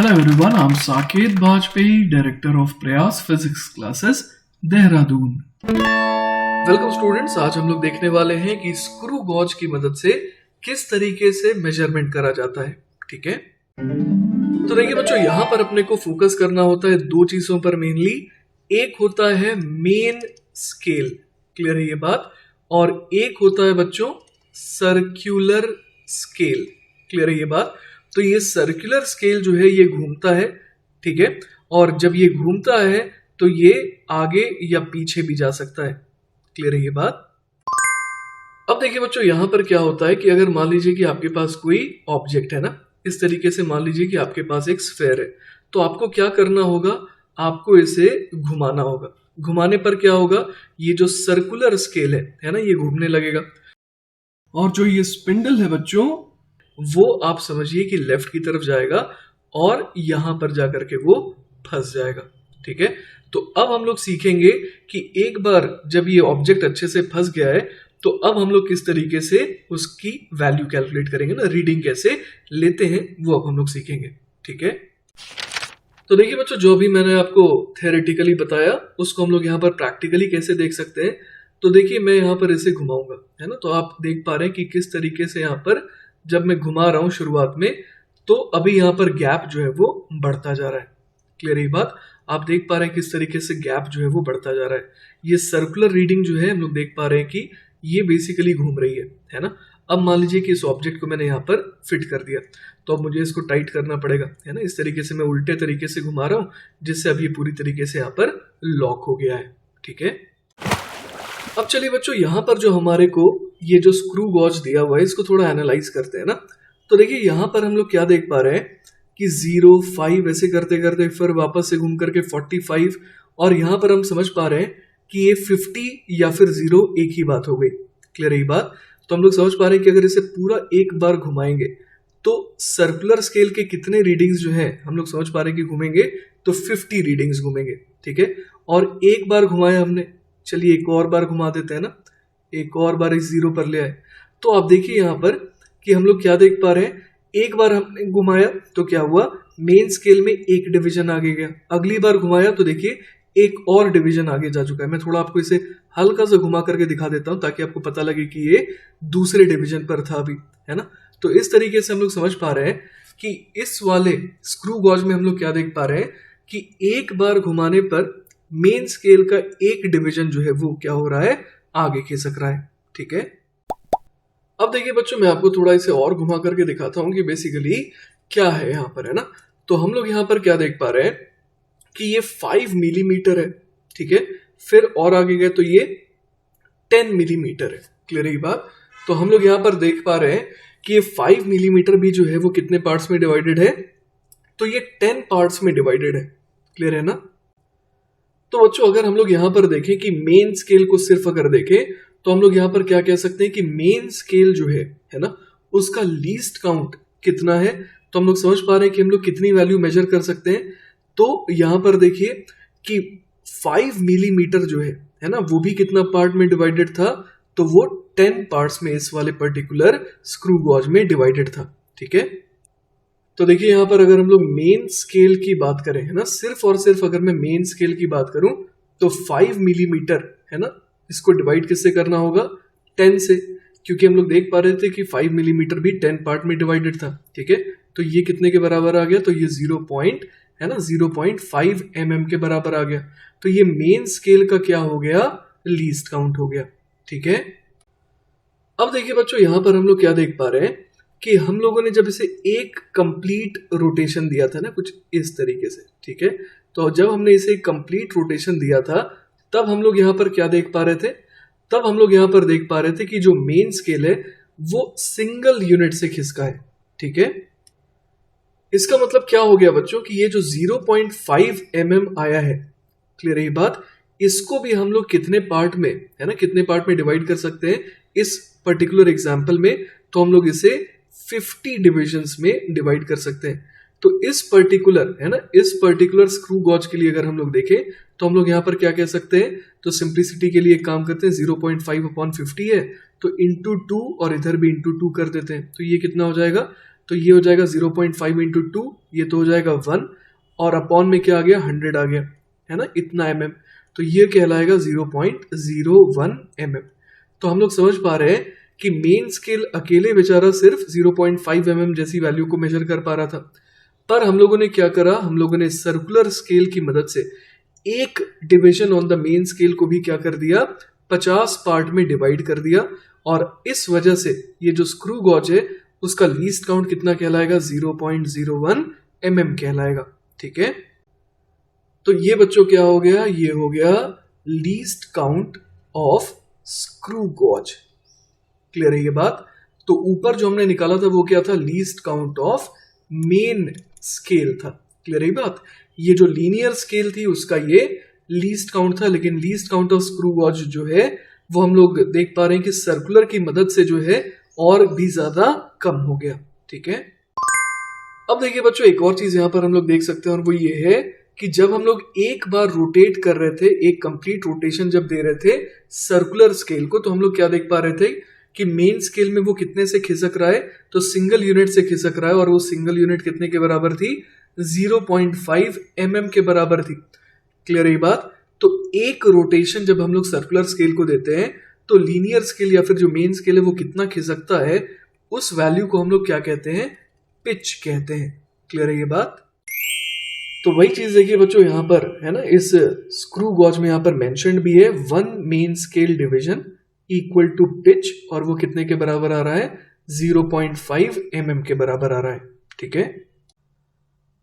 Hello everyone, I'm Saket Bajpayee, Director of Prayas Physics Classes, Dehradun. Welcome students, आज हम लोग देखने वाले हैं कि स्क्रू गॉज की मदद से किस तरीके से मेजरमेंट करा जाता है। ठीक है, तो देखिए बच्चों, यहाँ पर अपने को फोकस करना होता है दो चीजों पर मेनली। एक होता है मेन स्केल, क्लियर है ये बात, और एक होता है बच्चों सर्कुलर स्केल, क्लियर है ये बात। तो ये सर्कुलर स्केल जो है ये घूमता है, ठीक है, और जब ये घूमता है तो ये आगे या पीछे भी जा सकता है, क्लियर है ये बात। अब देखिए बच्चों, यहां पर क्या होता है कि अगर मान लीजिए कि आपके पास कोई ऑब्जेक्ट है ना, इस तरीके से मान लीजिए कि आपके पास एक स्फेयर है, तो आपको क्या करना होगा, आपको इसे घुमाना होगा। घुमाने पर क्या होगा, ये जो सर्कुलर स्केल है ना, ये घूमने लगेगा, और जो ये स्पिंडल है बच्चों, वो आप समझिए कि लेफ्ट की तरफ जाएगा और यहां पर जाकर के वो फंस जाएगा। ठीक है, तो अब हम लोग सीखेंगे कि एक बार जब ये ऑब्जेक्ट अच्छे से फंस गया है तो अब हम लोग किस तरीके से उसकी वैल्यू कैलकुलेट करेंगे ना, रीडिंग कैसे लेते हैं वो अब हम लोग सीखेंगे। ठीक है, तो देखिए बच्चों, जो भी मैंने आपको थ्योरेटिकली बताया उसको हम लोग यहाँ पर प्रैक्टिकली कैसे देख सकते हैं। तो देखिए, मैं यहाँ पर इसे घुमाऊंगा, है ना, तो आप देख पा रहे हैं कि किस तरीके से यहाँ पर जब मैं घुमा रहा हूं शुरुआत में, तो अभी यहां पर गैप जो है वो बढ़ता जा रहा है, क्लियर है बात। आप देख पा रहे हैं किस तरीके से गैप जो है वो बढ़ता जा रहा है। ये सर्कुलर रीडिंग जो है हम लोग देख पा रहे हैं कि ये बेसिकली घूम रही है ना। अब मान लीजिए कि इस ऑब्जेक्ट को मैंने यहाँ पर फिट कर दिया, तो अब मुझे इसको टाइट करना पड़ेगा, है ना। इस तरीके से मैं उल्टे तरीके से घुमा रहा हूँ, जिससे अब ये पूरी तरीके से यहाँ पर लॉक हो गया है। ठीक है, अब चलिए बच्चों, यहाँ पर जो हमारे को ये जो स्क्रू गॉज दिया हुआ है इसको थोड़ा एनालाइज करते हैं ना। तो देखिए, यहाँ पर हम लोग क्या देख पा रहे हैं कि 0, 5 ऐसे करते करते फिर वापस से घूम करके 45, और यहाँ पर हम समझ पा रहे हैं कि ये 50 या फिर 0 एक ही बात हो गई, क्लियर है ये बात। तो हम लोग समझ पा रहे हैं कि अगर इसे पूरा एक बार घुमाएंगे तो सर्कुलर स्केल के कितने रीडिंग्स जो है हम लोग समझ पा रहे हैं कि घूमेंगे तो 50 रीडिंग्स घूमेंगे। ठीक है, और एक बार घुमाया हमने, चलिए एक और बार घुमा देते हैं ना, एक और बार इस 0 पर ले आए। तो आप देखिए यहाँ पर कि हम लोग क्या देख पा रहे हैं, एक बार हमने घुमाया तो क्या हुआ, मेन स्केल में एक डिवीजन आगे गया। अगली बार घुमाया तो देखिए एक और डिवीजन आगे जा चुका है। मैं थोड़ा आपको इसे हल्का सा घुमा करके दिखा देता हूं ताकि आपको पता लगे कि ये दूसरे डिवीजन पर था अभी, है ना। तो इस तरीके से हम लोग समझ पा रहे हैं कि इस वाले स्क्रू गॉज में हम लोग क्या देख पा रहे हैं कि एक बार घुमाने पर मेन स्केल का एक डिवीजन जो है वो क्या हो रहा है, आगे खिसक रहा है। ठीक है, अब देखिए बच्चों, मैं आपको थोड़ा इसे और घुमा करके दिखाता हूं कि बेसिकली क्या है यहाँ पर, है ना। तो हम लोग यहाँ पर क्या देख पा रहे हैं कि ये 5 मिलीमीटर है, ठीक है, फिर और आगे गए तो ये 10 मिलीमीटर है, क्लियर है बात। तो हम लोग यहाँ पर देख पा रहे हैं कि ये 5 मिलीमीटर भी जो है वो कितने पार्ट्स में डिवाइडेड है, तो ये 10 पार्ट्स में डिवाइडेड है, क्लियर है ना। तो बच्चों, अगर हम लोग यहाँ पर देखें कि मेन स्केल को सिर्फ अगर देखें तो हम लोग यहाँ पर क्या कह सकते हैं कि मेन स्केल जो है ना, उसका लीस्ट काउंट कितना है। तो हम लोग समझ पा रहे हैं कि हम लोग कितनी वैल्यू मेजर कर सकते हैं। तो यहाँ पर देखिए कि 5 मिलीमीटर जो है ना, वो भी कितना पार्ट में डिवाइडेड था, तो वो 10 पार्ट्स में इस वाले पर्टिकुलर स्क्रू गॉज में डिवाइडेड था। ठीक है, तो देखिए यहाँ पर अगर हम लोग मेन स्केल की बात करें, है ना, सिर्फ और सिर्फ अगर मैं मेन स्केल की बात करूं तो 5 मिलीमीटर, है ना, इसको डिवाइड किससे करना होगा, 10 से, क्योंकि हम लोग देख पा रहे थे कि 5 मिलीमीटर भी 10 पार्ट में डिवाइडेड था। ठीक है, तो ये कितने के बराबर आ गया, तो ये 0.5 mm के बराबर आ गया। तो ये मेन स्केल का क्या हो गया, लीस्ट काउंट हो गया। ठीक है, अब देखिए बच्चों, यहां पर हम लोग क्या देख पा रहे हैं कि हम लोगों ने जब इसे एक कंप्लीट रोटेशन दिया था ना, कुछ इस तरीके से, ठीक है, तो जब हमने इसे एक कंप्लीट रोटेशन दिया था तब हम लोग यहाँ पर क्या देख पा रहे थे, तब हम लोग यहाँ पर देख पा रहे थे कि जो मेन स्केल है वो सिंगल यूनिट से खिसका है। ठीक है, इसका मतलब क्या हो गया बच्चों कि ये जो 0.5 mm आया है, क्लियर है ये बात, इसको भी हम लोग कितने पार्ट में, है ना, कितने पार्ट में डिवाइड कर सकते हैं इस पर्टिकुलर एग्जाम्पल में, तो हम लोग इसे 50 डिविजन्स में डिवाइड कर सकते हैं। तो इस पर्टिकुलर, है ना, इस पर्टिकुलर स्क्रू गॉज के लिए अगर हम लोग देखें तो हम लोग यहाँ पर क्या कह सकते हैं, तो सिंप्लिसिटी के लिए एक काम करते हैं, 0.5/50 है तो इंटू 2 और इधर भी इंटू 2 कर देते हैं, तो ये कितना हो जाएगा, तो ये हो जाएगा 0.5 इंटू 2, ये तो हो जाएगा 1, और अपॉन में क्या आ गया 100 आ गया, है ना, इतना mm, तो ये कहलाएगा 0.01 mm। तो हम लोग समझ पा रहे हैं कि मेन स्केल अकेले बेचारा सिर्फ 0.5 mm जैसी वैल्यू को मेजर कर पा रहा था, पर हम लोगों ने क्या करा, हम लोगों ने सर्कुलर स्केल की मदद से एक division on the main scale को भी क्या कर दिया, 50 पार्ट में डिवाइड कर दिया, और इस वजह से ये जो स्क्रू गॉज है उसका लीस्ट काउंट कितना कहलाएगा, 0.01 mm कहलाएगा। ठीक है, तो ये बच्चों क्या हो गया, ये हो गया least count of screw gauge. Clear है ये बात? तो ऊपर जो हमने निकाला था वो क्या था, least count of main scale था। क्लियर है ये बात? ये जो लीनियर स्केल थी उसका ये लीस्ट काउंट था, लेकिन least count of screw gauge जो है वो हम लोग देख पा रहे हैं कि सर्कुलर की मदद से जो है और भी ज्यादा कम हो गया। ठीक है, अब देखिए बच्चों एक और चीज यहां पर हम लोग देख सकते हैं, और वो ये है कि जब हम लोग एक बार रोटेट कर रहे थे, एक कंप्लीट रोटेशन जब दे रहे थे सर्कुलर स्केल को, तो हम लोग क्या देख पा रहे थे कि मेन स्केल में वो कितने से खिसक रहा है, तो सिंगल यूनिट से खिसक रहा है, और वो सिंगल यूनिट कितने के बराबर थी, 0.5 mm के बराबर थी। क्लियर है ये बात? तो एक रोटेशन जब हम लोग सर्कुलर स्केल को देते हैं तो लीनियर स्केल या फिर जो मेन स्केल है वो कितना खिसकता है, उस वैल्यू को हम लोग क्या कहते हैं, पिच कहते हैं। क्लियर है ये बात? तो वही चीज देखिए बच्चों यहाँ पर है ना, इस स्क्रू गॉज में यहाँ पर मेंशन्ड भी है 1 main scale division equal to pitch, और वो कितने के बराबर आ रहा है, 0.5 mm के बराबर आ रहा है। ठीक है,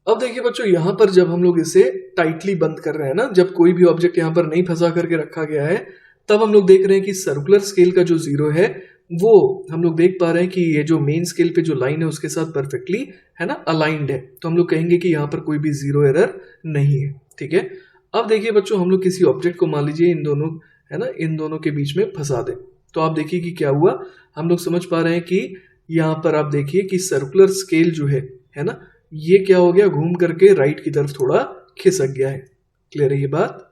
अब देखिए बच्चों यहाँ पर जब हम लोग इसे टाइटली बंद कर रहे हैं ना, जब कोई भी ऑब्जेक्ट यहाँ पर नहीं फंसा करके रखा गया है, तब हम लोग देख रहे हैं कि सर्कुलर स्केल का जो जीरो है वो हम लोग देख पा रहे हैं कि ये जो मेन स्केल पे जो लाइन है उसके साथ परफेक्टली है ना अलाइंड है, तो हम लोग कहेंगे कि यहाँ पर कोई भी जीरो एरर नहीं है। ठीक है, अब देखिए बच्चों हम लोग किसी ऑब्जेक्ट को मान लीजिए इन दोनों है ना, इन दोनों के बीच में फंसा दें, तो आप देखिए कि क्या हुआ, हम लोग समझ पा रहे हैं कि यहाँ पर आप देखिए कि सर्कुलर स्केल जो है ना, ये क्या हो गया, घूम करके राइट की तरफ थोड़ा खिसक गया है। क्लियर है ये बात?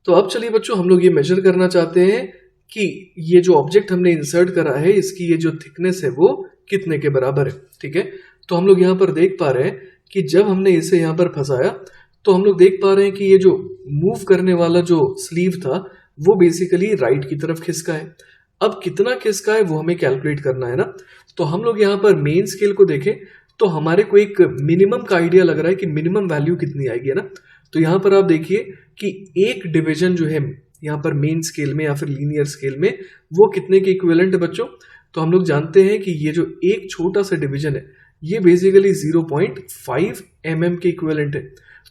तो अब चलिए बच्चों हम लोग ये मेजर करना चाहते हैं कि ये जो ऑब्जेक्ट हमने इंसर्ट करा है इसकी ये जो थिकनेस है वो कितने के बराबर है। ठीक है, तो हम लोग यहाँ पर देख पा रहे हैं कि जब हमने इसे यहाँ पर फंसाया तो हम लोग देख पा रहे हैं कि ये जो मूव करने वाला जो स्लीव था वो बेसिकली राइट की तरफ खिसका है। अब कितना खिसका है वो हमें कैलकुलेट करना है ना, तो हम लोग यहाँ पर मेन स्केल को देखें तो हमारे को एक मिनिमम का आइडिया लग रहा है कि मिनिमम वैल्यू कितनी आएगी, है ना। तो यहाँ पर आप देखिए कि एक डिवीजन जो है यहाँ पर मेन स्केल में या फिर लीनियर स्केल में वो कितने के इक्विवेलेंट है बच्चों, तो हम लोग जानते हैं कि ये जो एक छोटा सा डिवीजन है ये बेसिकली 0.5 mm के इक्विवेलेंट है।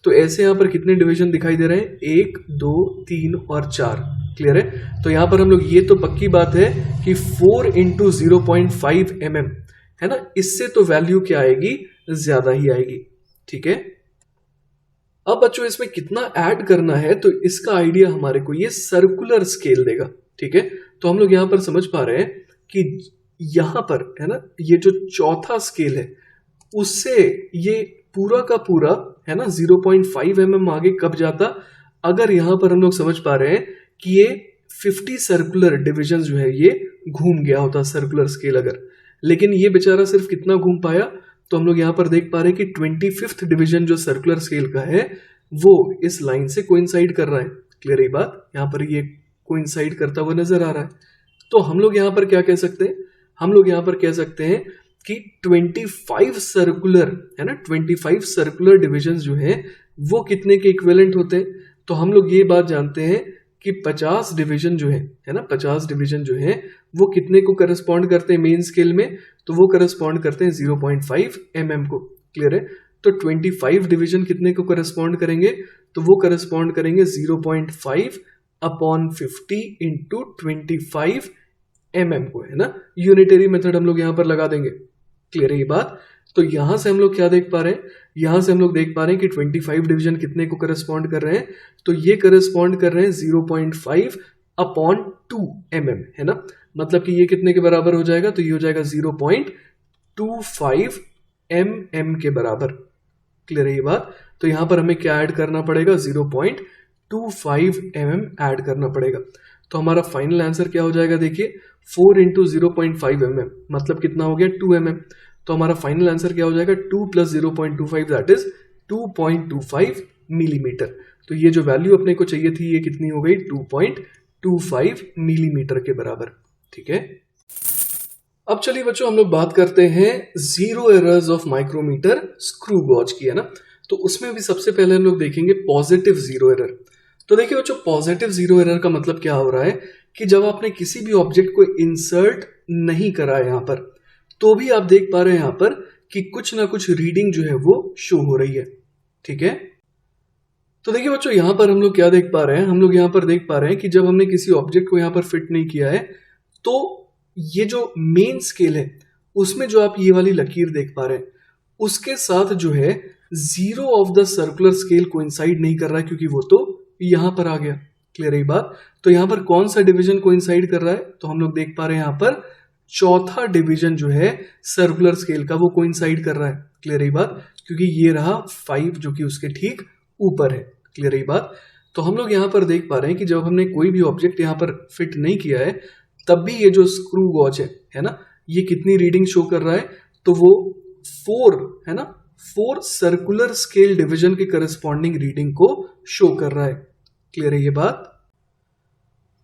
तो ऐसे यहाँ पर कितने डिवीजन दिखाई दे रहे हैं, 1 2 3 और 4। क्लियर है? तो यहाँ पर हम लोग ये तो पक्की बात है कि 4 इंटू 0.5 mm है ना, इससे तो वैल्यू क्या आएगी, ज्यादा ही आएगी। ठीक है, अब बच्चों इसमें कितना ऐड करना है तो इसका आइडिया हमारे को ये सर्कुलर स्केल देगा। ठीक है, तो हम लोग यहाँ पर समझ पा रहे हैं कि यहाँ पर है ना ये जो चौथा स्केल है उससे ये पूरा का पूरा है ना 0.5 mm आगे कब जाता, अगर यहाँ पर हम लोग समझ पा रहे हैं कि ये 50 सर्कुलर डिविजन जो है ये घूम गया होता सर्कुलर स्केल अगर, लेकिन ये बेचारा सिर्फ कितना घूम पाया, तो हम लोग यहाँ पर देख पा रहे हैं कि 25th डिवीजन जो सर्कुलर स्केल का है वो इस लाइन से कोइंसाइड कर रहा है। क्लियर है बात? यहाँ पर ये कोइंसाइड करता हुआ नजर आ रहा है। तो हम लोग यहाँ पर क्या कह सकते हैं, हम लोग यहाँ पर कह सकते हैं कि 25 सर्कुलर है ना, 25 सर्कुलर डिविजन जो है वो कितने के इक्विवेलेंट होते हैं, तो हम लोग ये बात जानते हैं कि 50 डिवीजन जो है ना, 50 डिवीजन जो है वो कितने को करस्पॉन्ड करते हैं मेन स्केल में, तो वो करस्पॉन्ड करते हैं 0.5 mm को। क्लियर है? तो 25 डिवीजन कितने को करस्पॉन्ड करेंगे, तो वो करस्पॉन्ड करेंगे 0.5 अपॉन 50 इंटू 25 mm को, है ना। यूनिटरी मेथड हम लोग यहाँ पर लगा देंगे। क्लियर है ये बात? तो यहां से हम लोग क्या देख पा रहे हैं, यहां से हम लोग देख पा रहे हैं कि 25 डिवीजन कितने को करस्पॉन्ड कर रहे हैं, तो ये करस्पॉन्ड कर रहे हैं 0.5 अपॉन 2 mm, है ना। मतलब कि ये कितने के बराबर हो जाएगा, तो ये हो जाएगा 0.25 mm के बराबर। क्लियर है ये बात? तो यहां पर हमें क्या ऐड करना पड़ेगा, 0.25 mm ऐड करना पड़ेगा। तो हमारा फाइनल आंसर क्या हो जाएगा, देखिए 4 इंटू 0.5 mm मतलब कितना हो गया, 2 mm। तो हमारा फाइनल आंसर क्या हो जाएगा 2 प्लस 0.25 दैट इज 2.25 मिलीमीटर। तो ये जो वैल्यू अपने को चाहिए थी ये कितनी हो गई 2.25 मिलीमीटर के बराबर। ठीक है, अब चलिए बच्चों हम लोग बात करते हैं zero errors of micrometer screw gauge की, है ना। तो उसमें भी सबसे पहले हम लोग देखेंगे पॉजिटिव जीरो एरर। तो देखिए बच्चों पॉजिटिव जीरो एरर का मतलब क्या हो रहा है कि जब आपने किसी भी ऑब्जेक्ट को इंसर्ट नहीं करा है यहां पर, तो भी आप देख पा रहे हैं यहां पर कि कुछ ना कुछ रीडिंग जो है वो शो हो रही है। ठीक है, तो देखिए बच्चों यहां पर हम लोग क्या देख पा रहे हैं, हम लोग यहां पर देख पा रहे हैं कि जब हमने किसी ऑब्जेक्ट को यहां पर फिट नहीं किया है तो ये जो मेन स्केल है उसमें जो आप ये वाली लकीर देख पा रहे हैं उसके साथ जो है zero of the circular scale coincide नहीं कर रहा है, क्योंकि वो तो यहां पर आ गया। क्लियर है ये बात। तो यहां पर कौन सा डिवीजन कोइंसाइड कर रहा है, तो हम लोग देख पा रहे हैं यहां पर चौथा डिवीजन जो है सर्कुलर स्केल का वो कोइंसाइड कर रहा है। क्लियर है ये बात, क्योंकि ये रहा 5 जो कि उसके ठीक ऊपर है। क्लियर है ये बात। तो हम लोग यहां पर देख पा रहे हैं कि जब हमने कोई भी ऑब्जेक्ट यहां पर फिट नहीं किया है तब भी ये जो स्क्रू गॉज है ना, ये कितनी रीडिंग शो कर रहा है, तो वो 4 है ना, 4 सर्कुलर स्केल डिवीजन के करस्पॉन्डिंग रीडिंग को शो कर रहा है। क्लियर है ये बात।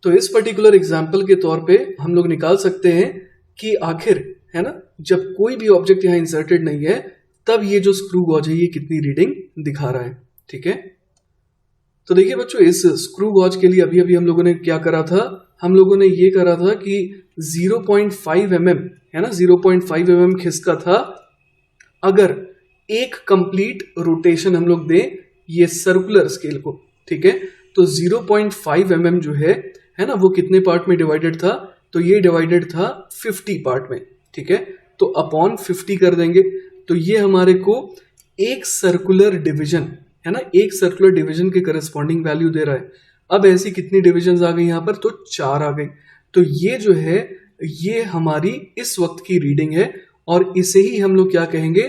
तो इस पर्टिकुलर एग्जाम्पल के तौर पे हम लोग निकाल सकते हैं कि आखिर है ना जब कोई भी ऑब्जेक्ट यहां इंसर्टेड नहीं है तब ये जो स्क्रू गॉज है ये कितनी रीडिंग दिखा रहा है। ठीक है, तो देखिए बच्चों इस स्क्रू गॉज के लिए अभी अभी हम लोगों ने क्या करा था, हम लोगों ने ये करा था कि 0.5 mm है ना, 0.5 mm खिसका था अगर एक कंप्लीट रोटेशन हम लोग दें ये सर्कुलर स्केल को। ठीक है, तो 0.5 mm जो है ना, वो कितने पार्ट में डिवाइडेड था, तो ये डिवाइडेड था 50 पार्ट में। ठीक है, तो अपॉन 50 कर देंगे तो ये हमारे को एक सर्कुलर डिवीजन है ना, एक सर्कुलर डिवीजन के करस्पॉन्डिंग वैल्यू दे रहा है। अब ऐसी कितनी डिविजन्स आ गई यहां पर, तो 4 आ गई। तो ये जो है ये हमारी इस वक्त की रीडिंग है और इसे ही हम लोग क्या कहेंगे,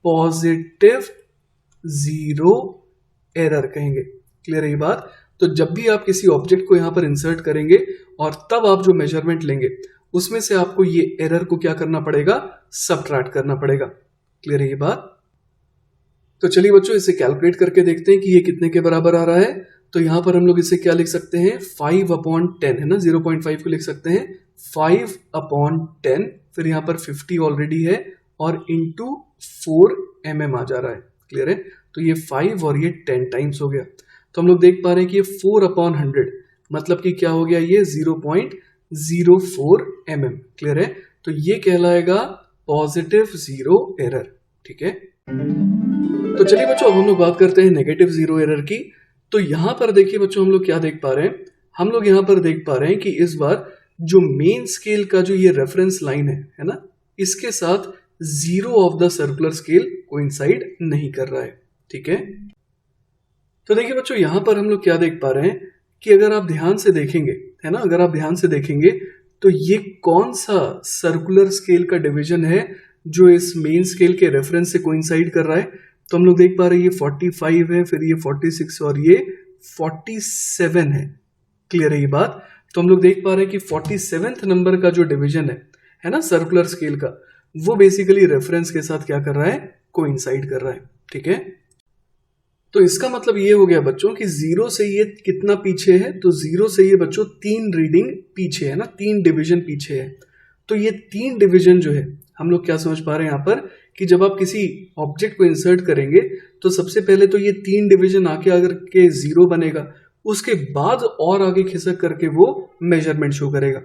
पॉजिटिव जीरो एरर कहेंगे। क्लियर है ये बात। तो जब भी आप किसी ऑब्जेक्ट को यहां पर इंसर्ट करेंगे और तब आप जो मेजरमेंट लेंगे उसमें से आपको ये एरर को क्या करना पड़ेगा, सबट्रैक्ट करना पड़ेगा। क्लियर है ये बात। तो चलिए बच्चों इसे कैलकुलेट करके देखते हैं कि ये कितने के बराबर आ रहा है। तो यहां पर हम लोग इसे क्या लिख सकते हैं, 5/10 है ना, 0.5 को लिख सकते हैं 5/10, फिर यहां पर 50 ऑलरेडी है और इंटू 4 mm आ जा रहा है। क्लियर है, तो ये 5 और ये 10 टाइम्स हो गया। तो हम लोग देख पा रहे हैं कि ये 4/100 मतलब कि क्या हो गया, ये 0.04 mm। क्लियर है, तो ये कहलाएगा पॉजिटिव जीरो एरर। ठीक है, तो चलिए बच्चों अब हम लोग बात करते हैं नेगेटिव जीरो एरर की। तो यहां पर देखिए बच्चों हम लोग क्या देख पा रहे हैं, हम लोग यहां पर देख पा रहे हैं कि इस बार जो मेन स्केल का जो ये रेफरेंस लाइन है ना, इसके साथ zero of the circular scale coincide नहीं कर रहा है। ठीक है, तो देखिए बच्चों यहां पर हम लोग क्या देख पा रहे हैं कि अगर आप ध्यान से देखेंगे है ना, अगर आप ध्यान से देखेंगे तो ये कौन सा सर्कुलर स्केल का डिवीजन है जो इस मेन स्केल के रेफरेंस से कोइंसाइड कर रहा है। तो हम लोग देख पा रहे हैं ये 45 है, फिर ये 46 और ये 47 है। क्लियर है ये बात। तो हम लोग देख पा रहे हैं कि 47th नंबर का जो डिवीजन है ना सर्कुलर स्केल का, वो बेसिकली रेफरेंस के साथ क्या कर रहा है, कोइंसाइड कर रहा है। ठीक है, तो इसका मतलब ये हो गया बच्चों कि 0 से ये कितना पीछे है, तो 0 से ये बच्चों 3 रीडिंग पीछे है ना, 3 डिवीजन पीछे है। तो ये 3 डिवीजन जो है हम लोग क्या समझ पा रहे हैं यहाँ पर कि जब आप किसी ऑब्जेक्ट को इंसर्ट करेंगे तो सबसे पहले तो ये 3 डिवीजन आके अगर के 0 बनेगा, उसके बाद और आगे खिसक करके वो मेजरमेंट शो करेगा।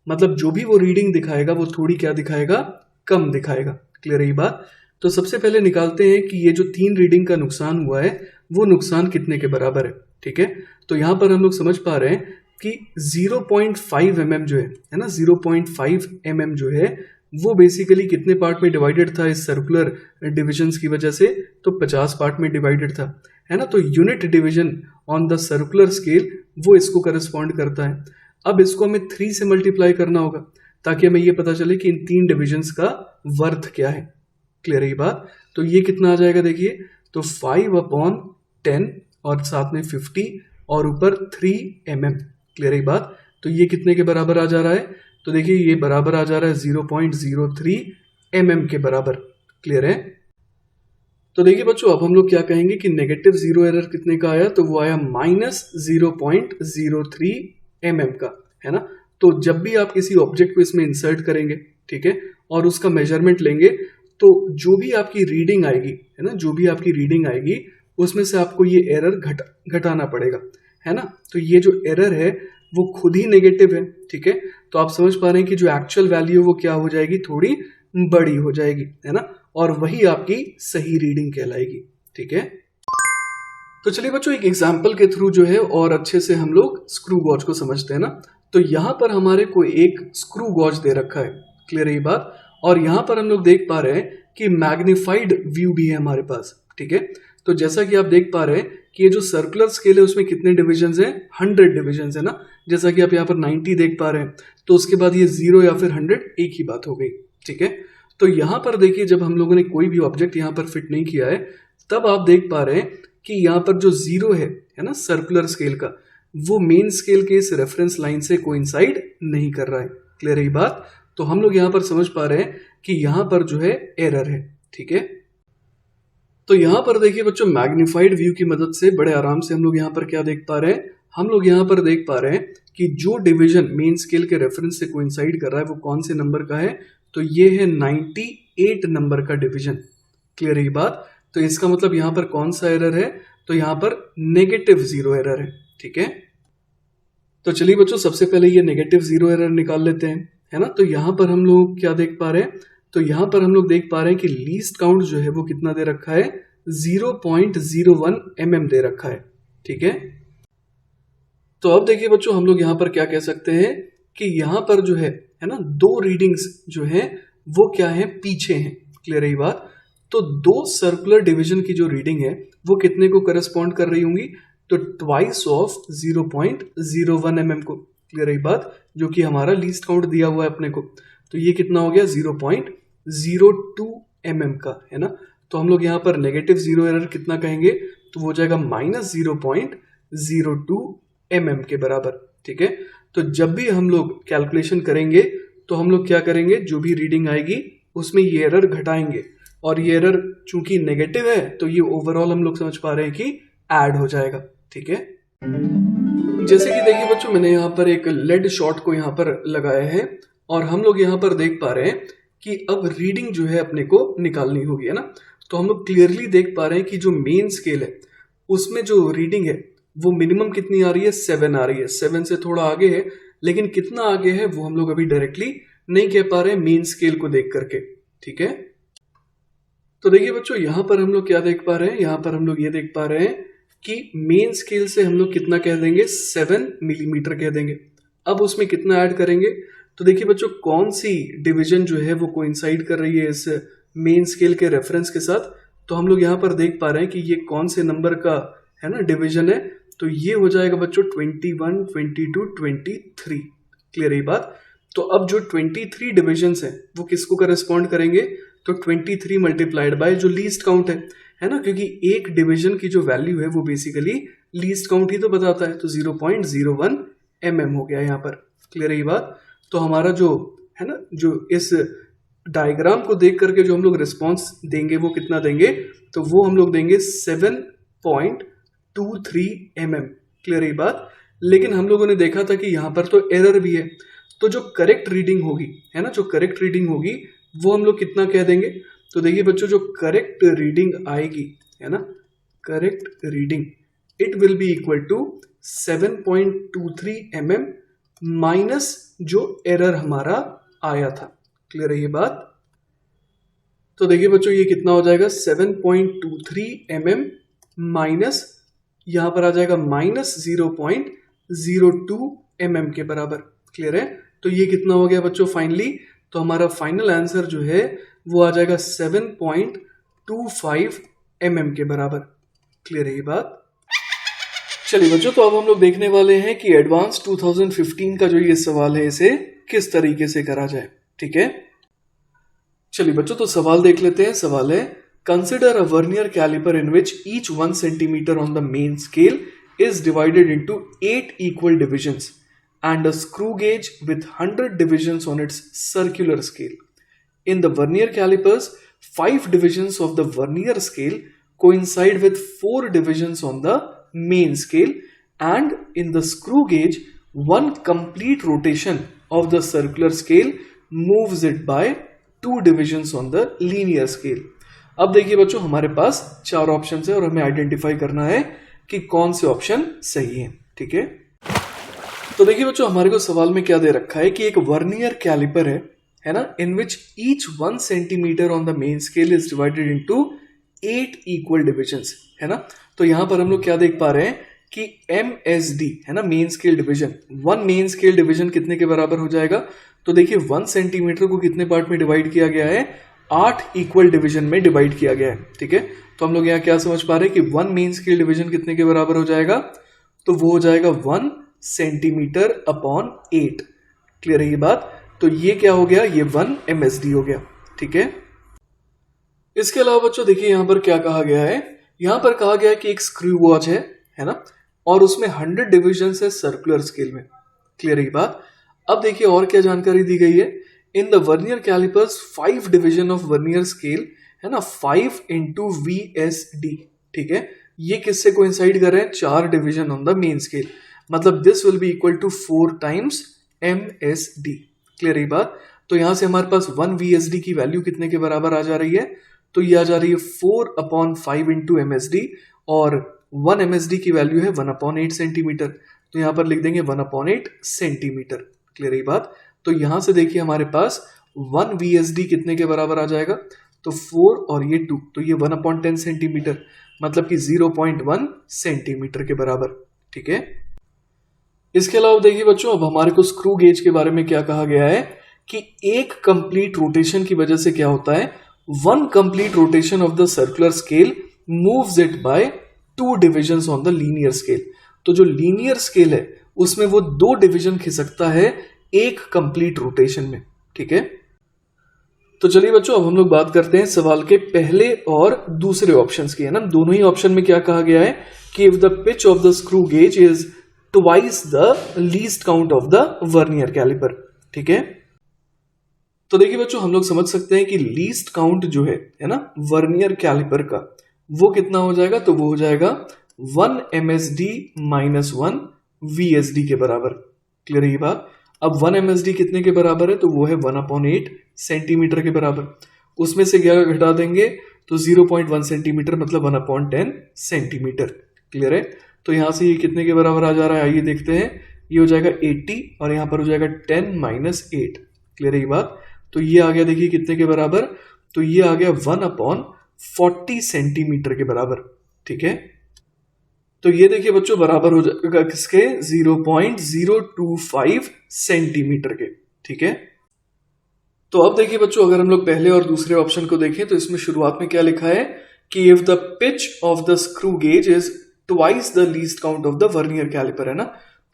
मतलब जो भी वो रीडिंग दिखाएगा वो थोड़ी क्या दिखाएगा, कम दिखाएगा। क्लियर है ये बात। तो सबसे पहले निकालते हैं कि ये जो 3 रीडिंग का नुकसान हुआ है वो नुकसान कितने के बराबर है। ठीक है, तो यहां पर हम लोग समझ पा रहे हैं कि 0.5 mm जो है ना, 0.5 mm जो है वो बेसिकली कितने पार्ट में डिवाइडेड था इस सर्कुलर डिविजन्स की वजह से, तो 50 पार्ट में डिवाइडेड था, है ना। तो unit division on the circular scale वो इसको करस्पॉन्ड करता है। अब इसको हमें 3 से मल्टीप्लाई करना होगा ताकि हमें ये पता चले कि इन 3 डिविजन्स का वर्थ क्या है। क्लियर है ये बात। तो ये कितना आ जाएगा देखिए, तो 5/10 और साथ में 50 और ऊपर 3 mm। क्लियर है ये बात। तो ये कितने के बराबर आ जा रहा है, तो देखिए ये बराबर आ जा रहा है 0.03 mm के बराबर। क्लियर है? तो देखिए बच्चों, अब हम लोग क्या कहेंगे कि नेगेटिव जीरो एरर कितने का आया, तो वो आया -0.03 mm का, है ना। तो जब भी आप किसी ऑब्जेक्ट को इसमें इंसर्ट करेंगे, ठीक है, और उसका मेजरमेंट लेंगे, तो जो भी आपकी रीडिंग आएगी, है ना, जो भी आपकी रीडिंग आएगी उसमें से आपको ये एरर घटाना पड़ेगा, है ना। तो ये जो एरर है वो खुद ही नेगेटिव है, ठीक है। तो आप समझ पा रहे हैं कि जो एक्चुअल वैल्यू वो क्या हो जाएगी, थोड़ी बड़ी हो जाएगी, है ना, और वही आपकी सही रीडिंग कहलाएगी, ठीक है। तो चलिए बच्चों, एक एग्जाम्पल के थ्रू जो है और अच्छे से हम लोग स्क्रू गॉज को समझते हैं ना। तो यहां पर हमारे को एक स्क्रू गॉज दे रखा है, क्लियर है ये बात। और यहां पर हम लोग देख पा रहे हैं कि मैग्नीफाइड व्यू भी है हमारे पास, ठीक है। तो जैसा कि आप देख पा रहे हैं कि ये जो सर्कुलर स्केल है उसमें कितने डिविजन है, 100 डिविजन है ना। जैसा कि आप यहाँ पर 90 देख पा रहे हैं, तो उसके बाद ये 0 या फिर 100 एक ही बात हो गई, ठीक है। तो यहां पर देखिए, जब हम लोगों ने कोई भी ऑब्जेक्ट यहां पर फिट नहीं किया है, तब आप देख पा रहे हैं कि यहाँ पर जो 0 है ना, सर्कुलर स्केल का, वो मेन स्केल के इस रेफरेंस लाइन से कोइंसाइड नहीं कर रहा है। क्लियर है ये बात? तो हम लोग यहाँ पर समझ पा रहे हैं कि यहाँ पर जो है एरर है, ठीक है। तो यहाँ पर देखिए बच्चों, मैग्नीफाइड व्यू की मदद से बड़े आराम से हम लोग यहाँ पर क्या देख पा रहे हैं, हम लोग यहाँ पर देख पा रहे हैं कि जो डिवीजन मेन स्केल के रेफरेंस से कोइंसाइड कर रहा है वो कौन से नंबर का है, तो ये है 98 नंबर का डिवीजन। क्लियर है ये बात? तो इसका मतलब यहाँ पर कौन सा एरर है, तो यहाँ पर नेगेटिव जीरो एरर है, ठीक है। तो चलिए बच्चों, सबसे पहले ये नेगेटिव जीरो एरर निकाल लेते हैं, है ना। तो यहाँ पर हम लोग क्या देख पा रहे हैं, तो यहाँ पर हम लोग देख पा रहे हैं कि लीस्ट काउंट जो है वो कितना दे रखा है, 0.01 mm दे रखा है, ठीक है। तो अब देखिए बच्चों, हम लोग यहाँ पर क्या कह सकते हैं कि यहाँ पर जो है ना, दो रीडिंग्स जो है वो क्या है, पीछे हैं। क्लियर है ये बात? तो दो सर्कुलर डिवीजन की जो रीडिंग है वो कितने को करस्पॉन्ड कर रही होंगी, तो ट्वाइस ऑफ 0.01 mm को। क्लियर है ये बात? जो कि हमारा लीस्ट काउंट दिया हुआ है अपने को, तो ये कितना हो गया, 0.02 mm का, है ना। तो हम लोग यहाँ पर नेगेटिव जीरो एरर कितना कहेंगे, तो वो हो जाएगा -0.02 mm के बराबर, ठीक है। तो जब भी हम लोग कैलकुलेशन करेंगे तो हम लोग क्या करेंगे, जो भी रीडिंग आएगी उसमें ये एरर घटाएंगे, और ये एरर चूंकि नेगेटिव है तो ये ओवरऑल हम लोग समझ पा रहे हैं कि ऐड हो जाएगा, ठीक है। जैसे कि देखिए बच्चों, मैंने यहाँ पर एक लेड शॉट को यहाँ पर लगाया है, और हम लोग यहाँ पर देख पा रहे हैं कि अब रीडिंग जो है अपने को निकालनी होगी, है ना। तो हम लोग क्लियरली देख पा रहे हैं कि जो मेन स्केल है उसमें जो रीडिंग है वो मिनिमम कितनी आ रही है, 7 आ रही है। 7 से थोड़ा आगे है, लेकिन कितना आगे है वो हम लोग अभी डायरेक्टली नहीं कह पा रहे हैं मेन स्केल को देख करके, ठीक है। तो देखिए बच्चों, यहां पर हम लोग क्या देख पा रहे हैं, यहां पर हम लोग ये देख पा रहे हैं कि मेन स्केल से हम लोग कितना कह देंगे, 7 मिलीमीटर कह देंगे। अब उसमें कितना ऐड करेंगे, तो देखिए बच्चों, कौन सी डिवीजन जो है वो कोइंसाइड कर रही है इस मेन स्केल के रेफरेंस के साथ, तो हम लोग यहाँ पर देख पा रहे हैं कि ये कौन से नंबर का है ना डिवीजन है, तो ये हो जाएगा बच्चों 21, 22, 23। क्लियर है बात? तो अब जो 23 डिविजन्स हैं वो किसको करस्पॉन्ड करेंगे, तो 23 मल्टीप्लाइड बाय जो लीस्ट काउंट है ना, क्योंकि एक डिवीजन की जो वैल्यू है वो बेसिकली लीस्ट काउंट ही तो बताता है, तो 0.01 mm हो गया यहाँ पर। क्लियर है ये बात? तो हमारा जो है ना, जो इस डायग्राम को देख करके जो हम लोग रिस्पॉन्स देंगे वो कितना देंगे, तो वो हम लोग देंगे 7.23 mm। क्लियर है बात? लेकिन हम लोगों ने देखा था कि यहाँ पर तो एरर भी है, तो जो करेक्ट रीडिंग होगी, है ना, जो करेक्ट रीडिंग होगी वो हम लोग कितना कह देंगे, तो देखिए बच्चों, जो करेक्ट रीडिंग आएगी, है ना, correct reading it will be equal to 7.23 mm minus जो एरर हमारा आया था। क्लियर है ये बात? तो देखिए बच्चों, ये कितना हो जाएगा, 7.23 mm माइनस यहां पर आ जाएगा -0.02 mm के बराबर। क्लियर है? तो ये कितना हो गया बच्चों फाइनली, तो हमारा फाइनल आंसर जो है वो आ जाएगा 7.25 mm के बराबर। क्लियर है ये बात? चलिए बच्चों, तो अब हम लोग देखने वाले हैं कि एडवांस 2015 का जो ये सवाल है इसे किस तरीके से करा जाए, ठीक है। चलिए बच्चों, तो सवाल देख लेते हैं। सवाल है, consider a vernier calliper in which each 1 centimeter on the main scale is divided into 8 equal divisions and a screw gauge with 100 divisions on its circular scale In the vernier calipers, 5 divisions of the vernier scale coincide with 4 divisions on the main scale, and in the screw gauge, one complete rotation of the circular scale moves it by 2 divisions on the linear scale. अब देखिए बच्चों, हमारे पास 4 option है और हमें identify करना है कि कौन से ऑप्शन सही है. ठीक है, तो देखिए बच्चों, हमारे को सवाल में क्या दे रखा है कि एक वर्नियर कैलिपर है ना, in which each 1 centimetre on the main scale is divided into 8 equal divisions, है ना. तो यहां पर हम लोग क्या देख पा रहे हैं कि MSD है ना, main scale division, 1 main scale division कितने के बराबर हो जाएगा. तो देखिए 1 सेंटीमीटर को कितने पार्ट में डिवाइड किया गया है, 8 इक्वल डिवीजन में डिवाइड किया गया है. ठीक है, तो हम लोग यहाँ क्या समझ पा रहे हैं कि 1 मेन स्केल डिवीजन कितने के बराबर हो जाएगा, तो वो हो जाएगा 1 सेंटीमीटर अपॉन 8. क्लियर है ये बात. तो ये क्या हो गया, ये 1 MSD हो गया. ठीक है, इसके अलावा बच्चों देखिए यहां पर क्या कहा गया है, यहां पर कहा गया है कि एक स्क्रू वॉच है ना, और उसमें 100 डिविजन है सर्कुलर स्केल में. क्लियर है ये बात. अब देखिए और क्या जानकारी दी गई है. In the vernier callipers 5 division of vernier scale, है ना, 5 इंटू VSD. ठीक है, ये किससे कोइंसाइड कर रहे हैं, 4 division on the main scale, मतलब this will be equal to 4 times MSD. Clear है बात. तो यहां से हमारे पास 1 VSD की वैल्यू कितने के बराबर आ जा रही है, तो ये आ जा रही है 4/5 इंटू MSD, और 1 MSD की वैल्यू है 1/8 सेंटीमीटर. तो यहां पर लिख देंगे 1/8 सेंटीमीटर. क्लियर है बात. तो यहां से देखिए हमारे पास 1 VSD कितने के बराबर आ जाएगा, तो 4 और ये 2, तो ये 1/10 सेंटीमीटर, मतलब कि 0.1 सेंटीमीटर के बराबर. ठीक है, इसके अलावा देखिए बच्चों, अब हमारे को स्क्रू गेज के बारे में क्या कहा गया है कि एक कंप्लीट रोटेशन की वजह से क्या होता है, 1 complete rotation of the circular scale moves it by 2 divisions on the linear scale. तो जो लीनियर स्केल है उसमें वो 2 डिविजन खिसकता है एक कंप्लीट रोटेशन में. ठीक है, तो चलिए बच्चों, अब हम लोग बात करते हैं सवाल के पहले और दूसरे ऑप्शंस की, है ना. दोनों ही ऑप्शन में क्या कहा गया है कि if the pitch of the screw gauge is twice the least count of the vernier caliper. ठीक है, तो देखिए बच्चों, हम लोग समझ सकते हैं कि लीस्ट काउंट जो है ना, वर्नियर कैलिपर का, वो कितना हो जाएगा, तो वो हो जाएगा 1 MSD माइनस 1 VSD के बराबर. क्लियर है ये बात. अब 1 MSD कितने के बराबर है, तो वो है 1/8 सेंटीमीटर के बराबर. उसमें से क्या घटा देंगे, तो 0.1 सेंटीमीटर, मतलब 1/10 सेंटीमीटर. क्लियर है. तो यहां से ये कितने के बराबर आ जा रहा है, आइए देखते हैं. ये हो जाएगा 80 और यहां पर हो जाएगा 10 माइनस 8. क्लियर है ये बात. तो ये आ गया देखिए कितने के बराबर, तो ये आ गया 1/40 सेंटीमीटर के बराबर. ठीक है, तो ये देखिए बच्चों बराबर हो जाएगा किसके, 0.025 सेंटीमीटर के. ठीक है, तो अब देखिए बच्चों, अगर हम लोग पहले और दूसरे ऑप्शन को देखें तो इसमें शुरुआत में क्या लिखा है कि if the pitch of the screw gauge is twice the least count of the vernier calliper, है ना.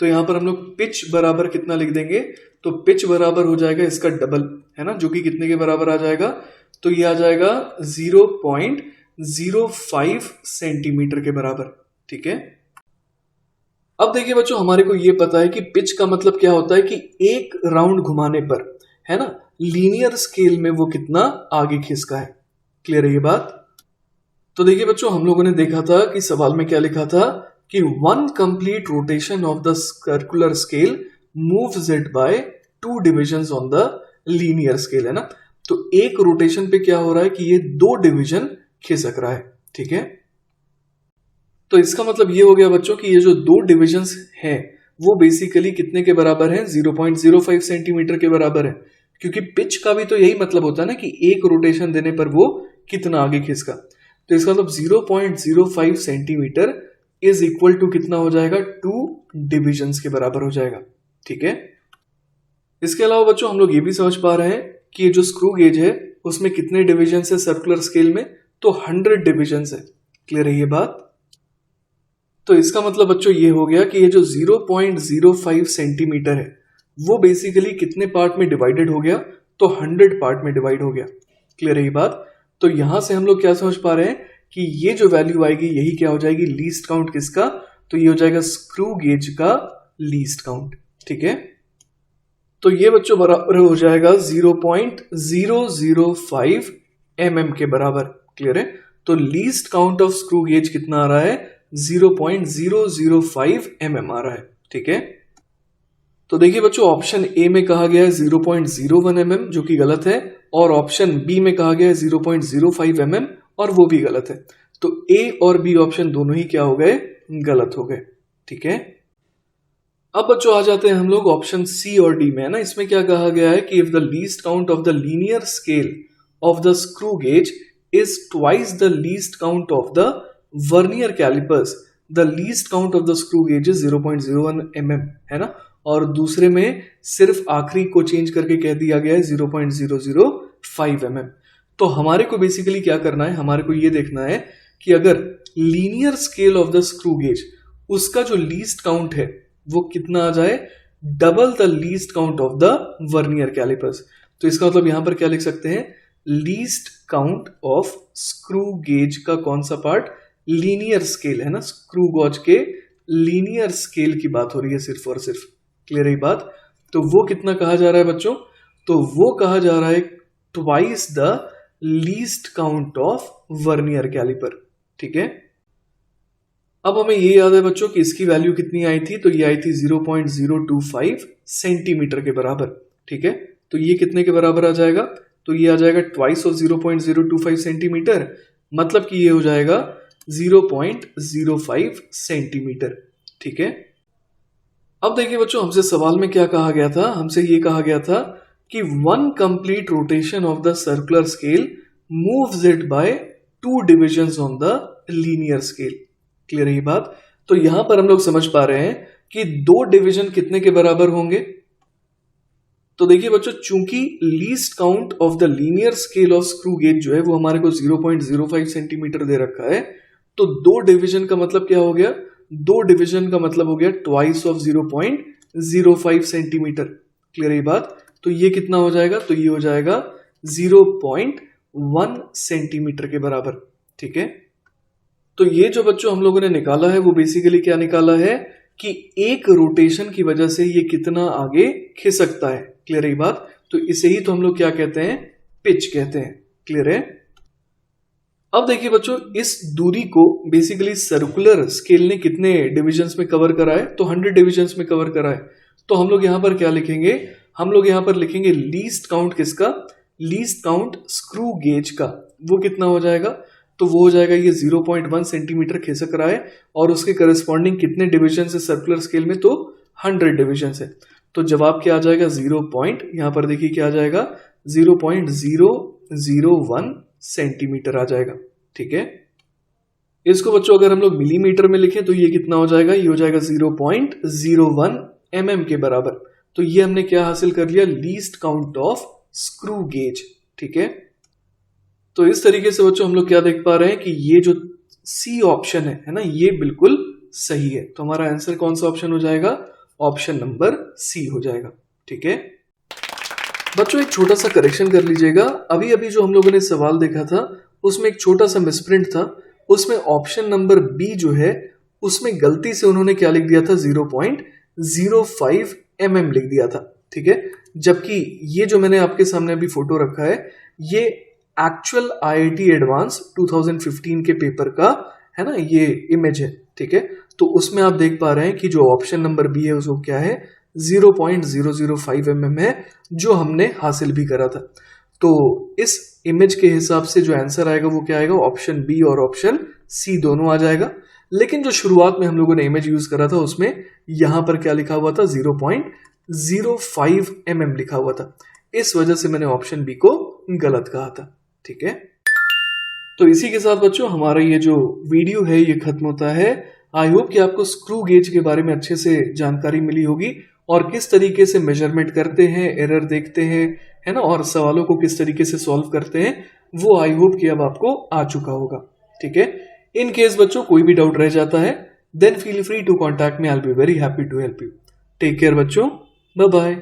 तो यहां पर हम लोग पिच बराबर कितना लिख देंगे, तो पिच बराबर हो जाएगा इसका डबल, है ना, जो कि कितने के बराबर आ जाएगा, तो ये आ जाएगा 0.05 सेंटीमीटर के बराबर. ठीक है, अब देखिए बच्चों, हमारे को ये पता है कि पिच का मतलब क्या होता है कि एक राउंड घुमाने पर, है ना, लीनियर स्केल में वो कितना आगे खिसका है. क्लियर है ये बात. तो देखिए बच्चों, हम लोगों ने देखा था कि सवाल में क्या लिखा था कि 1 complete rotation of the circular scale moves it by 2 divisions on the linear scale, है ना. तो एक रोटेशन पे क्या हो रहा है कि ये 2 डिविजन खिसक रहा है. ठीक है, तो इसका मतलब ये हो गया बच्चों कि ये जो 2 डिविजन्स हैं वो बेसिकली कितने के बराबर हैं, 0.05 सेंटीमीटर के बराबर है. क्योंकि पिच का भी तो यही मतलब होता है ना कि एक रोटेशन देने पर वो कितना आगे खिसका. तो इसका मतलब 0.05 सेंटीमीटर इज इक्वल टू कितना हो जाएगा, 2 डिविजन्स के बराबर हो जाएगा. ठीक है, इसके अलावा बच्चों हम लोग ये भी समझ पा रहे हैं कि ये जो स्क्रू गेज है उसमें कितने डिविजन्स है सर्कुलर स्केल में, तो 100 डिविजन्स है. क्लियर है ये बात. तो इसका मतलब बच्चों ये हो गया कि ये जो 0.05 सेंटीमीटर है वो बेसिकली कितने पार्ट में डिवाइडेड हो गया, तो 100 पार्ट में डिवाइड हो गया. क्लियर है ये बात. तो यहां से हम लोग क्या समझ पा रहे हैं कि ये जो वैल्यू आएगी यही क्या हो जाएगी, लीस्ट काउंट किसका, तो ये हो जाएगा स्क्रू गेज का लीस्ट काउंट. ठीक है, तो ये बच्चों बराबर हो जाएगा 0.005 mm के बराबर। क्लियर है? तो least count of screw gauge कितना आ रहा है? 0.005 mm आ रहा है। ठीक है, तो देखिए बच्चों ऑप्शन ए में कहा गया है 0.01 mm जो कि गलत है, और ऑप्शन बी में कहा गया है 0.05 mm और वो भी गलत है। तो ए और बी ऑप्शन दोनों ही क्या हो गए? गलत हो गए। ठीक है, अब बच्चों आ जाते हैं हम लोग ऑप्शन सी और डी में, है ना। इसमें क्या कहा गया है कि if the least count of the linear scale of the screw gauge is twice the least count of the vernier callipers, the least count of the screw gauge is 0.01 mm, है ना। और दूसरे में सिर्फ आखिरी को चेंज करके कह दिया गया है 0.005 mm। तो हमारे को बेसिकली क्या करना है? हमारे को ये देखना है कि अगर linear scale of the screw gauge उसका जो लीस्ट काउंट है वो कितना आ जाए? Double the least count of the vernier calipers. तो इसका मतलब यहां पर क्या लिख सकते हैं? Least count of screw gauge का कौन सा पार्ट? लीनियर स्केल, है ना। स्क्रू गॉज के लीनियर स्केल की बात हो रही है सिर्फ और सिर्फ। क्लियर है बात? तो वो कितना कहा जा रहा है बच्चों? तो वो कहा जा रहा है twice the least count of vernier caliper. ठीक है, अब हमें ये याद है बच्चों कि इसकी वैल्यू कितनी आई थी? तो ये आई थी 0.025 सेंटीमीटर के बराबर। ठीक है, तो ये कितने के बराबर आ जाएगा? तो ये आ जाएगा ट्वाइस ऑफ 0.025 सेंटीमीटर, मतलब कि ये हो जाएगा 0.05 सेंटीमीटर। ठीक है, अब देखिए बच्चों हमसे सवाल में क्या कहा गया था? हमसे ये कहा गया था कि 1 complete rotation of the circular scale moves it by 2 divisions on the linear scale. Clear है ये बात? तो यहां पर हम लोग समझ पा रहे हैं कि 2 डिवीजन कितने के बराबर होंगे? तो देखिए बच्चों चूंकि least count of the linear scale of screw gauge जो है वो हमारे को 0.05 सेंटीमीटर दे रखा है, तो 2 डिवीजन का मतलब क्या हो गया? 2 डिवीजन का मतलब हो गया ट्वाइस ऑफ 0.05 सेंटीमीटर। क्लियर है ये बात? तो ये कितना हो जाएगा? तो ये हो जाएगा 0.1 सेंटीमीटर के बराबर। ठीक है, तो ये जो बच्चों हम लोगों ने निकाला है वो बेसिकली क्या निकाला है कि एक रोटेशन की वजह से ये कितना आगे खिसकता है। क्लियर है बात? तो इसे ही तो हम लोग क्या कहते हैं? पिच कहते हैं। क्लियर है? अब देखिए बच्चों इस दूरी को बेसिकली सर्कुलर स्केल ने कितने डिविजन्स में कवर करा है? तो 100 डिविजन्स में कवर करा है। तो हम लोग यहां पर क्या लिखेंगे? हम लोग यहां पर लिखेंगे लीस्ट काउंट किसका? लीस्ट काउंट स्क्रू गेज का। वो कितना हो जाएगा? तो वो हो जाएगा ये 0.1 सेंटीमीटर खिसक रहा है और उसके करस्पॉन्डिंग कितने डिविजन है सर्कुलर स्केल में? तो 100 डिविजन है। तो जवाब क्या आ जाएगा? यहां पर देखिए क्या आ जाएगा? 0.001 सेंटीमीटर आ जाएगा। ठीक है, इसको बच्चों अगर हम लोग मिलीमीटर में लिखें तो ये कितना हो जाएगा? ये हो जाएगा 0.01 mm के बराबर। तो ये हमने क्या हासिल कर लिया? Least count of screw gauge. ठीक है, तो इस तरीके से बच्चों हम लोग क्या देख पा रहे हैं कि ये जो सी ऑप्शन है ना, ये बिल्कुल सही है। तो हमारा आंसर कौन सा ऑप्शन हो जाएगा? ऑप्शन नंबर सी हो जाएगा। ठीक है बच्चों, एक छोटा सा करेक्शन कर लीजिएगा। अभी अभी जो हम लोगों ने सवाल देखा था उसमें एक छोटा सा मिसप्रिंट था। उसमें ऑप्शन नंबर बी जो है उसमें गलती से उन्होंने क्या लिख दिया था? 0.05 mm लिख दिया था। ठीक है, जबकि ये जो मैंने आपके सामने अभी फोटो रखा है ये एक्चुअल IIT एडवांस 2015 के पेपर का है ना, ये इमेज है। ठीक है, तो उसमें आप देख पा रहे हैं कि जो ऑप्शन नंबर बी है उसको क्या है? 0.005 mm है, जो हमने हासिल भी करा था। तो इस इमेज के हिसाब से जो आंसर आएगा वो क्या आएगा? ऑप्शन बी और ऑप्शन सी दोनों आ जाएगा। लेकिन जो शुरुआत में हम लोगों ने इमेज यूज करा था उसमें यहां पर क्या लिखा हुआ था? 0.05 mm लिखा हुआ था। इस वजह से मैंने ऑप्शन बी को गलत कहा था। ठीक है, तो इसी के साथ बच्चों हमारा ये जो वीडियो है ये खत्म होता है। आई होप कि आपको स्क्रू गेज के बारे में अच्छे से जानकारी मिली होगी और किस तरीके से मेजरमेंट करते हैं, एरर देखते हैं, है ना, और सवालों को किस तरीके से सॉल्व करते हैं वो आई होप कि अब आपको आ चुका होगा। ठीक है, इन केस बच्चों कोई भी डाउट रह जाता है then feel free to contact me, I will be very happy to help you. Take care बच्चों, बाय बाय।